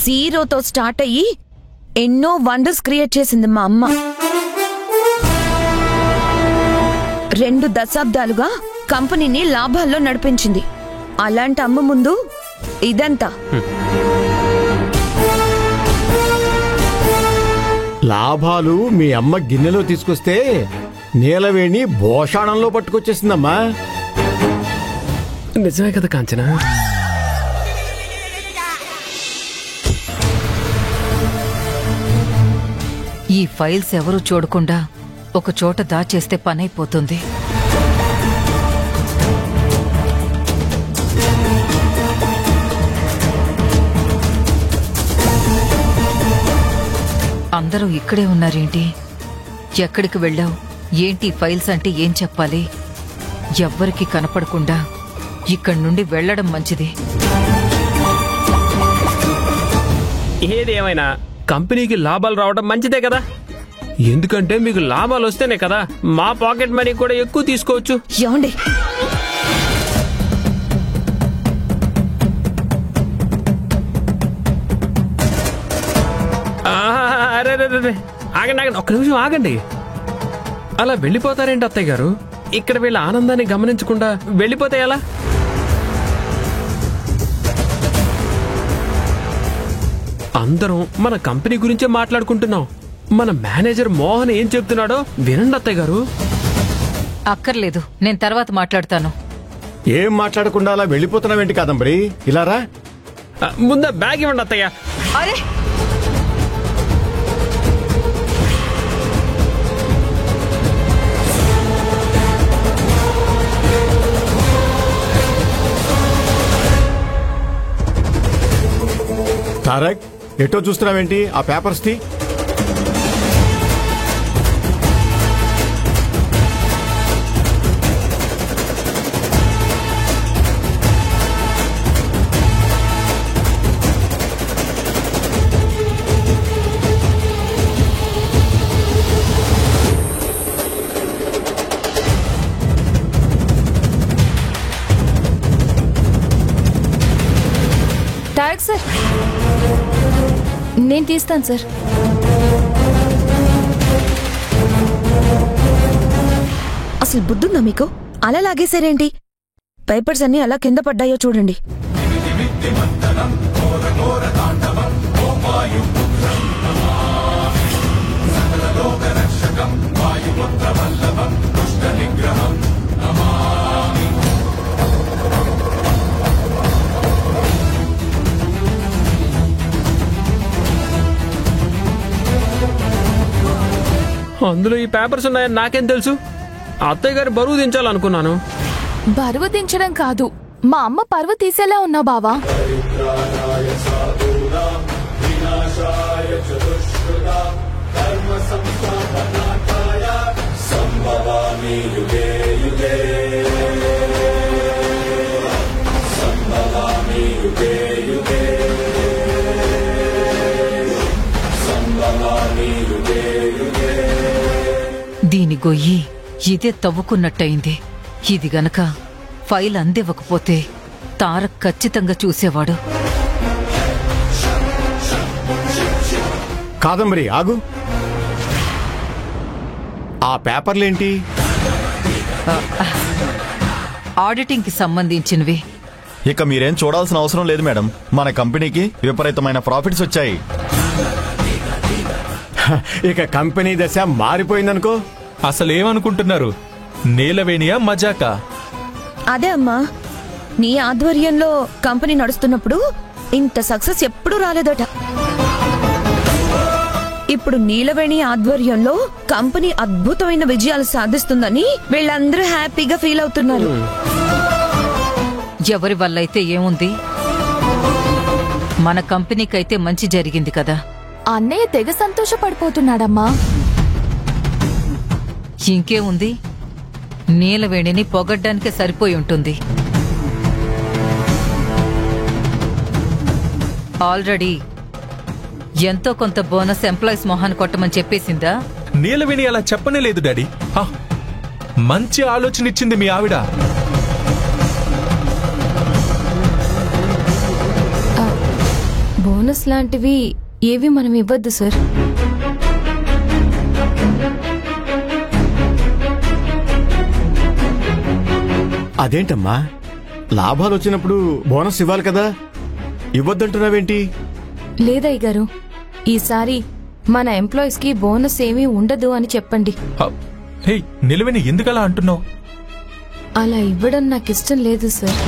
జీరోతో start అయ్యి ఎన్నో wonders create చేసింది మా అమ్మ. 2 దశాబ్దాలుగా కంపెనీని లాభాల్లో నడిపించింది. అలాంటి అమ్మ ముందు ఇదంతా. లాభాలు మీ అమ్మ గిన్నెలో తీసుకొస్తే నీలవేణి భోషాణంలో పట్టుకొచ్చేసిందమ్మా. నిజమే కదా కాంచన? ఈ ఫైల్స్ ఎవరూ చూడకుండా ఒక చోట దాచేస్తే పనైపోతుంది. అందరూ ఇక్కడే ఉన్నారేంటి? ఎక్కడికి వెళ్ళావు? ఏంటి ఫైల్స్ అంటే ఏం చెప్పాలి? ఎవ్వరికి కనపడకుండా ఇక్కడి నుండి వెళ్లడం మంచిది. ఏదేమైనా కంపెనీకి లాభాలు రావడం మంచిదే కదా. ఎందుకంటే మీకు లాభాలు వస్తేనే కదా మా పాకెట్ మనీ కూడా ఎక్కువ తీసుకోవచ్చు. ఏమండి, అరే ఆగండి ఆగండి, ఒక్క నిమిషం ఆగండి. అలా వెళ్ళిపోతారేంటి అత్తయ్య గారు? ఇక్కడ వీళ్ళ ఆనందాన్ని గమనించకుండా వెళ్ళిపోతే ఎలా? అందరం మన కంపెనీ గురించే మాట్లాడుకుంటున్నాం. మన మేనేజర్ మోహన్ ఏం చెప్తున్నాడో వినండి అత్తయ్య గారు. అక్కర్లేదు, నేను తర్వాత మాట్లాడతాను. ఏం మాట్లాడకుండా అలా వెళ్ళిపోతున్నావేంటి కాదంబరి? ఇలా రా. ముందా బ్యాగ్ ఇవ్వండి అత్తయ్య. అరే తారక్, ఎటో చూస్తున్నావేంటి? ఆ పేపర్స్ తి. తారక్ సార్, నేను తీస్తాను సార్. అసలు బుద్ధుందా మీకు? అలా లాగేశారేంటి? పేపర్స్ అన్ని అలా కింద పడ్డాయో చూడండి. అందులో ఈ పేపర్స్ ఉన్నాయని నాకేం తెలుసు? అత్తయ్య గారు బరువు దించాలనుకున్నాను. బరువు దించడం కాదు, మా అమ్మ పరువు తీసేలా ఉన్నావు బావా. దీని గొయ్యి ఇదే తవ్వుకున్నట్టయింది. ఇది గనక ఫైల్ అందివ్వకపోతే తారక్ ఖచ్చితంగా చూసేవాడు. కాదంబరి ఆగు. ఆ పేపర్లేంటి? ఆడిటింగ్ కి సంబంధించినవి. ఇక మీరేం చూడాల్సిన అవసరం లేదు మేడం. మన కంపెనీకి విపరీతమైన ప్రాఫిట్స్ వచ్చాయి. ఇక కంపెనీ దశ మారిపోయిందనుకో. అసలేమనుకుంటున్నారు? నీలవేణియా మజాకా? అదే అమ్మా, నీ ఆధ్వర్యంలో కంపెనీ నడుస్తున్నప్పుడు ఇంత సక్సెస్ ఎప్పుడూ రాలేదట. ఇప్పుడు నీలవేణి ఆధ్వర్యంలో కంపెనీ అద్భుతమైన విజయాలు సాధిస్తుందని వీళ్ళందరూ హ్యాపీగా ఫీల్ అవుతున్నారు. ఎవరి వల్లైతే ఏముంది, మన కంపెనీకైతే మంచి జరిగింది కదా. అన్నయ్య తెగ సంతోషపడిపోతున్నాడమ్మా. ఇంకేముంది, నీలవేణిని పొగడ్డానికే సరిపోయి ఉంటుంది. ఆల్రెడీ ఎంతో కొంత బోనస్ ఎంప్లాయీస్ మొహాన్ని కొట్టమని చెప్పేసిందా? నీలవేణి అలా చెప్పనే లేదు డాడీ. మంచి ఆలోచన ఇచ్చింది మీ ఆవిడ. బోనస్ లాంటివి ఏవి మనం ఇవ్వద్దు సార్. అదేంటమ్మా, లాభాలు వచ్చినప్పుడు బోనస్ ఇవ్వాలి కదా, ఇవ్వద్దంటున్నావేంటి? లేదయ్య గారు, ఈసారి మన ఎంప్లాయీస్ కి బోనస్ ఏమీ ఉండదు అని చెప్పండి. హే నిలువని ఎందుకలా అంటున్నావు? అలా ఇవ్వడం నాకు ఇష్టం లేదు సార్.